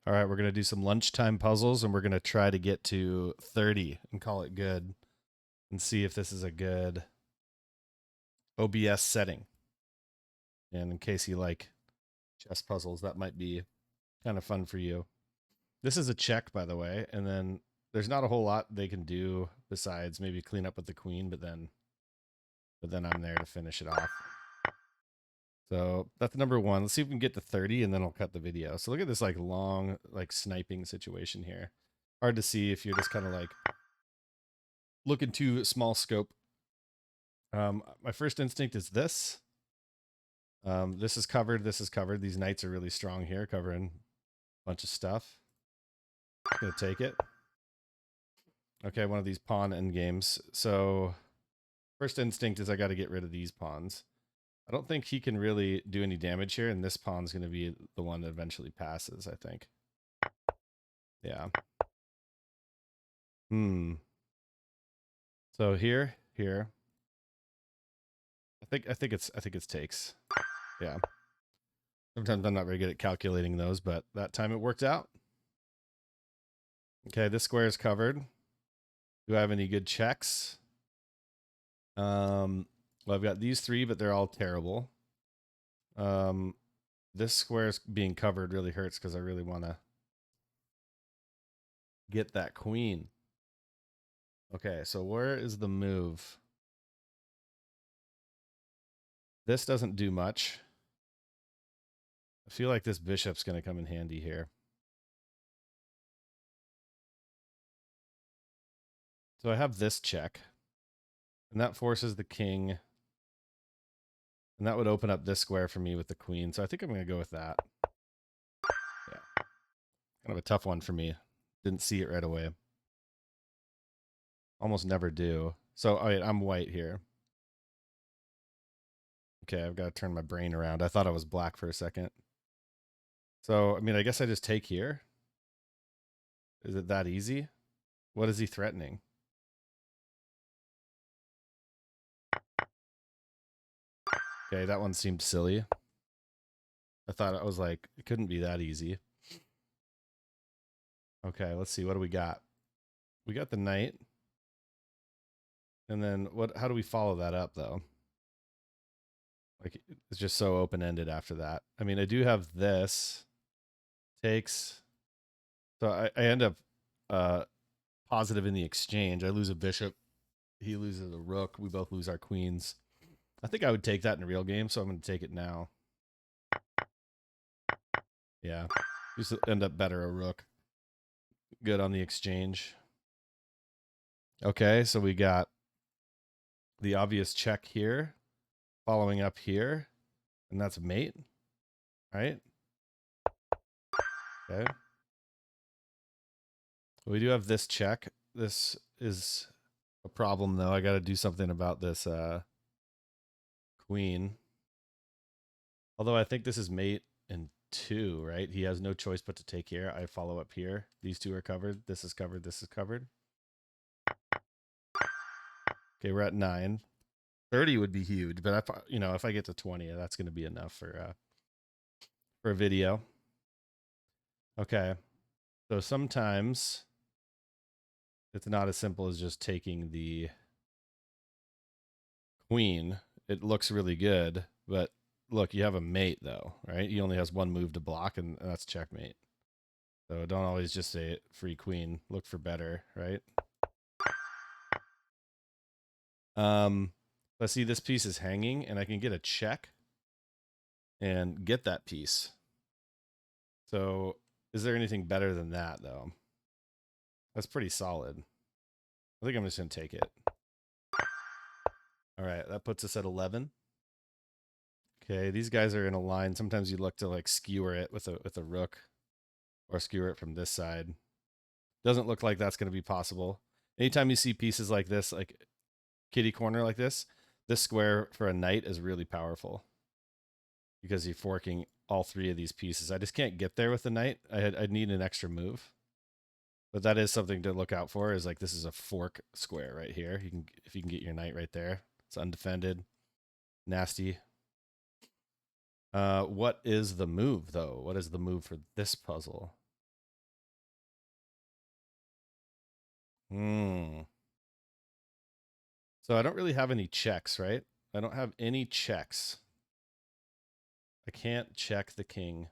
All right, we're going to do some lunchtime puzzles and we're going to try to get to 30 and call it good and see if this is a good OBS setting. And in case you like chess puzzles, that might be kind of fun for you. This is a check, by the way, and then there's not a whole lot they can do besides maybe clean up with the queen, but then I'm there to finish it off. So that's number one. Let's see if we can get to 30 and then I'll cut the video. So look at this like long, like sniping situation here. Hard to see if you're just kind of like looking too small scope. My first instinct is this. This is covered. This is covered. These knights are really strong here, covering a bunch of stuff. I'm gonna take it. Okay, one of these pawn endgames. So first instinct is I got to get rid of these pawns. I don't think he can really do any damage here, and this pawn's going to be the one that eventually passes, I think. Yeah. So here. I think it's takes. Yeah. Sometimes I'm not very good at calculating those, but that time it worked out. Okay, this square is covered. Do I have any good checks? Well, I've got these three, but they're all terrible. This square is being covered really hurts because I really want to get that queen. Okay, so where is the move? This doesn't do much. I feel like this bishop's going to come in handy here. So I have this check, and that forces the king, and that would open up this square for me with the queen. So I think I'm going to go with that. Yeah. Kind of a tough one for me. Didn't see it right away. Almost never do. So all right, I'm white here. Okay, I've got to turn my brain around. I thought I was black for a second. So, I mean, I guess I just take here. Is it that easy? What is he threatening? Okay, that one seemed silly. I thought it was like, it couldn't be that easy. Okay, let's see. What do we got? We got the knight. And then how do we follow that up though? Like it's just so open-ended after that. I mean, I do have this. Takes. So I end up positive in the exchange. I lose a bishop. He loses a rook. We both lose our queens. I think I would take that in a real game, so I'm going to take it now. Yeah. Just end up better a rook. Good on the exchange. Okay, so we got the obvious check here, following up here, and that's mate, right? Okay. We do have this check. This is a problem, though. I got to do something about this queen. Although I think this is mate and 2, right? He has no choice but to take here. I follow up here. These two are covered. This is covered. This is covered. Okay, we're at 9. 30 would be huge, but if I get to 20, that's going to be enough for a video. Okay. So sometimes it's not as simple as just taking the queen. It looks really good, but look, you have a mate though, right? He only has one move to block, and that's checkmate. So don't always just say free queen. Look for better, right? Let's see, this piece is hanging, and I can get a check and get that piece. So is there anything better than that, though? That's pretty solid. I think I'm just going to take it. All right, that puts us at 11. Okay, these guys are in a line. Sometimes you look to like skewer it with a rook or skewer it from this side. Doesn't look like that's going to be possible. Anytime you see pieces like this, like kitty corner like this square for a knight is really powerful because you're forking all three of these pieces. I just can't get there with the knight. I'd need an extra move. But that is something to look out for. Is like this is a fork square right here. If you can get your knight right there. It's undefended, nasty. What is the move though? What is the move for this puzzle? So I don't really have any checks, right? I don't have any checks. I can't check the king.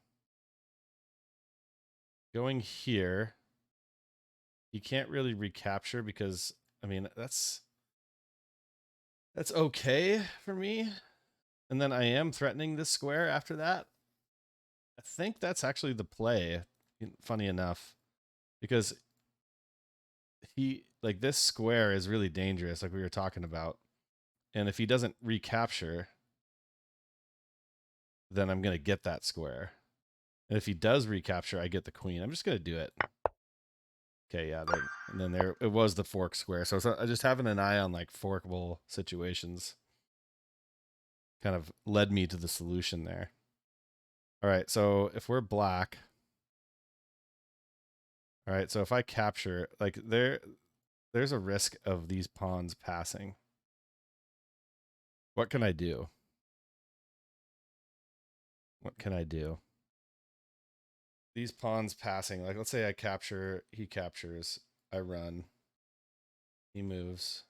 Going here, he can't really recapture because, I mean, that's okay for me. And then I am threatening this square after that. I think that's actually the play, funny enough, because he, like, this square is really dangerous, like we were talking about. And if he doesn't recapture, then I'm going to get that square. And if he does recapture, I get the queen. I'm just going to do it. Okay, yeah. And then there, it was the fork square. So I just having an eye on like forkable situations kind of led me to the solution there. All right, so if we're black, all right, so if I capture, like there's a risk of these pawns passing. What can I do? What can I do? These pawns passing, like let's say I capture, he captures, I run, he moves,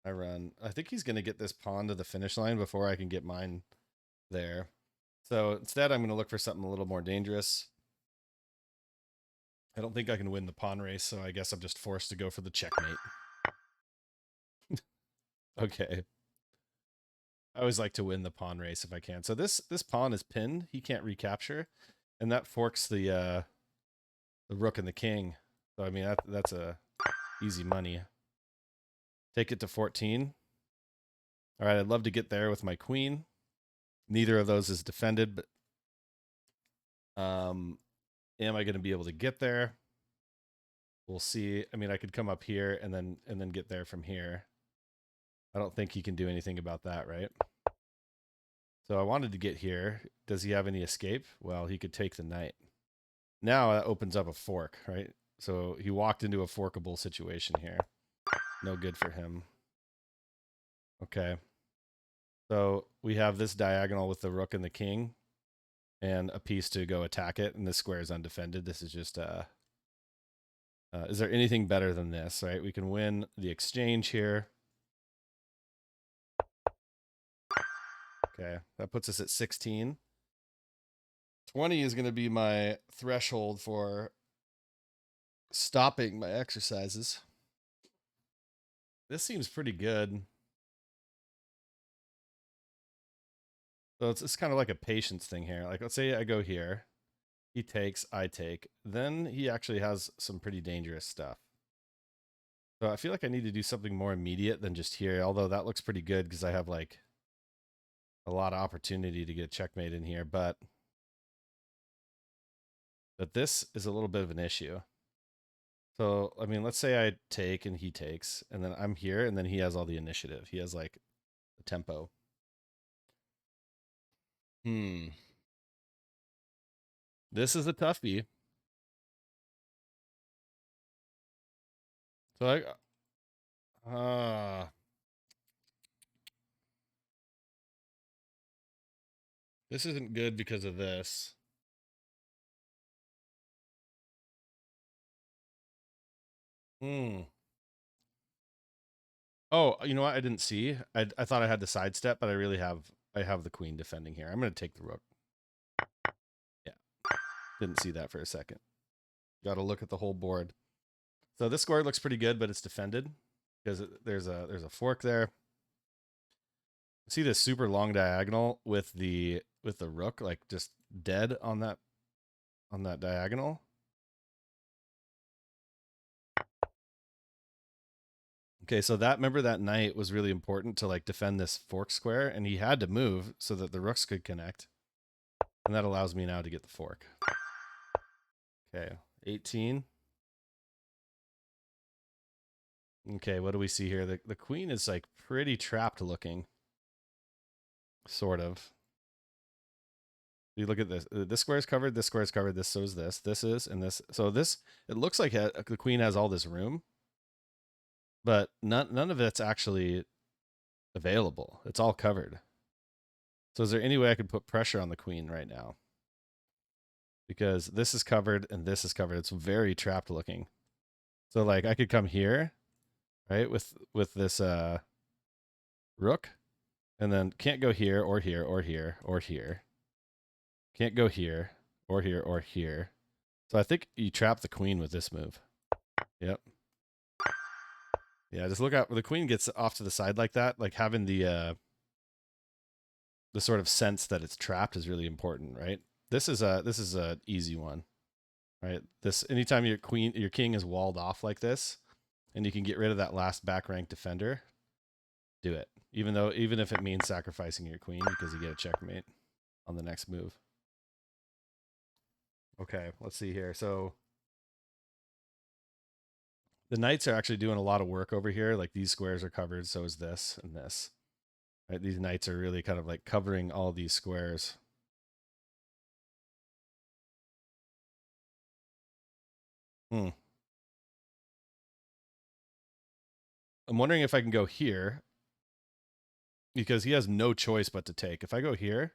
I run. I think he's going to get this pawn to the finish line before I can get mine there. So instead, I'm going to look for something a little more dangerous. I don't think I can win the pawn race, so I guess I'm just forced to go for the checkmate. Okay. I always like to win the pawn race if I can. So this pawn is pinned. He can't recapture, and that forks the rook and the king. So I mean that's a easy money. Take it to 14. All right, I'd love to get there with my queen. Neither of those is defended, but am I going to be able to get there? We'll see. I mean, I could come up here and then get there from here. I don't think he can do anything about that, right? So I wanted to get here. Does he have any escape? Well, he could take the knight. Now that opens up a fork, right? So he walked into a forkable situation here. No good for him. Okay. So we have this diagonal with the rook and the king and a piece to go attack it, and this square is undefended. This is just is there anything better than this, right? We can win the exchange here. Okay, that puts us at 16. 20 is going to be my threshold for stopping my exercises. This seems pretty good. So it's kind of like a patience thing here. Like, let's say I go here. He takes, I take. Then he actually has some pretty dangerous stuff. So I feel like I need to do something more immediate than just here, although that looks pretty good because I have like a lot of opportunity to get checkmate in here, but this is a little bit of an issue. So, I mean, let's say I take and he takes, and then I'm here, and then he has all the initiative. He has like the tempo. This is a toughie. So this isn't good because of this. Oh, you know what? I didn't see. I thought I had the sidestep, but I have the queen defending here. I'm going to take the rook. Yeah. Didn't see that for a second. Got to look at the whole board. So this square looks pretty good, but it's defended because there's a fork there. See this super long diagonal with the rook like just dead on that diagonal. Okay, so remember that knight was really important to like defend this fork square, and he had to move so that the rooks could connect. And that allows me now to get the fork. Okay, 18. Okay, what do we see here? The queen is like pretty trapped looking. Sort of. You look at this. This square is covered, this square is covered, this so is this. This is, and this. So this, it looks like the queen has all this room, but none of it's actually available. It's all covered. So is there any way I could put pressure on the queen right now? Because this is covered and this is covered. It's very trapped looking. So like I could come here, right, with this rook, and then can't go here or here or here or here. Can't go here or here or here. So I think you trap the queen with this move. Yep. Yeah, just look out. The queen gets off to the side like that. Like having the sort of sense that it's trapped is really important, right? This is a easy one, right? This anytime your king is walled off like this, and you can get rid of that last back rank defender, do it. Even if it means sacrificing your queen because you get a checkmate on the next move. Okay, let's see here. So the knights are actually doing a lot of work over here. Like these squares are covered, so is this and this. Right? These knights are really kind of like covering all these squares. I'm wondering if I can go here because he has no choice but to take. If I go here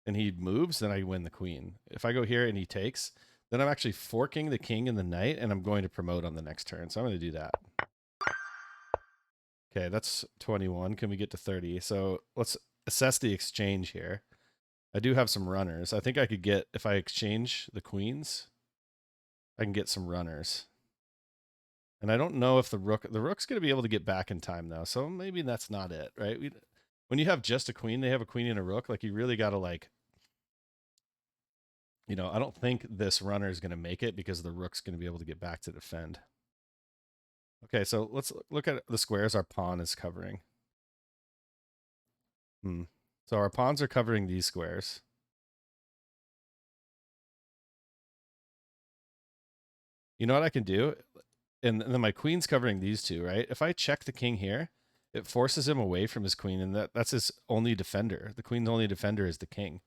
and he moves, then I win the queen. If I go here and he takes, then I'm actually forking the king and the knight, and I'm going to promote on the next turn. So I'm going to do that. Okay, that's 21. Can we get to 30? So let's assess the exchange here. I do have some runners. I think I could get, if I exchange the queens, I can get some runners. And I don't know if the rook's going to be able to get back in time though. So maybe that's not it, right? When you have just a queen, they have a queen and a rook. Like you really got to like, I don't think this runner is going to make it because the rook's going to be able to get back to defend. Okay, so let's look at the squares our pawn is covering. So our pawns are covering these squares. You know what I can do? And then my queen's covering these two, right? If I check the king here, it forces him away from his queen, and that's his only defender. The queen's only defender is the king.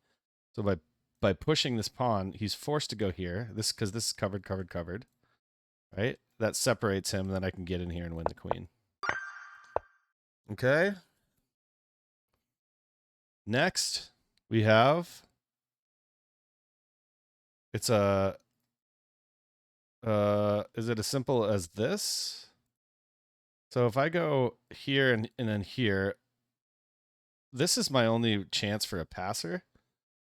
So by pushing this pawn, he's forced to go here. Because this is covered, right? That separates him, and then I can get in here and win the queen. Okay. Next, we have it's a is it as simple as this? So if I go here and then here, this is my only chance for a passer.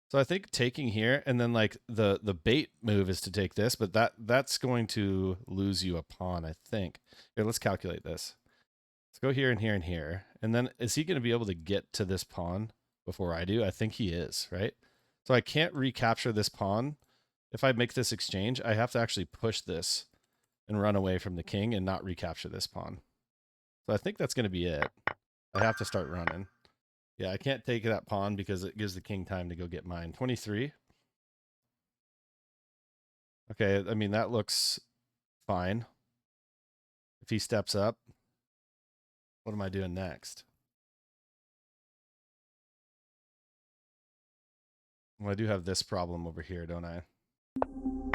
So I think taking here and then like the bait move is to take this, but that's going to lose you a pawn, I think. Here, let's calculate this. Let's go here and here and here. And then is he going to be able to get to this pawn before I do? I think he is, right? So I can't recapture this pawn. If I make this exchange, I have to actually push this and run away from the king and not recapture this pawn. So I think that's going to be it. I have to start running. Yeah, I can't take that pawn because it gives the king time to go get mine. 23. Okay, I mean, that looks fine. If he steps up, what am I doing next? Well, I do have this problem over here, don't I?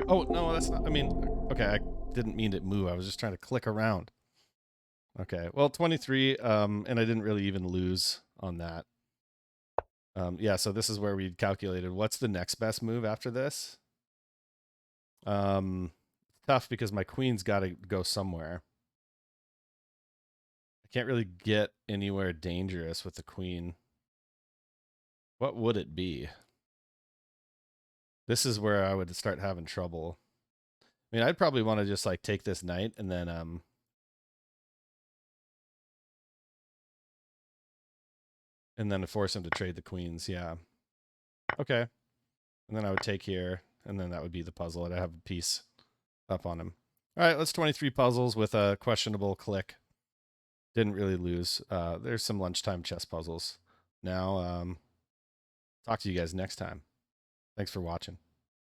Oh, no, that's not, I mean, okay, I didn't mean to move. I was just trying to click around. Okay, well, 23, and I didn't really even lose on that. Yeah, so this is where we calculated what's the next best move after this. Tough because my queen's got to go somewhere. I can't really get anywhere dangerous with the queen. What would it be? This is where I would start having trouble. I mean, I'd probably want to just like take this knight and then force him to trade the queens. Yeah. Okay. And then I would take here, and then that would be the puzzle. I'd have a piece up on him. All right, let's 23 puzzles with a questionable click. Didn't really lose. There's some lunchtime chess puzzles. Now, talk to you guys next time. Thanks for watching.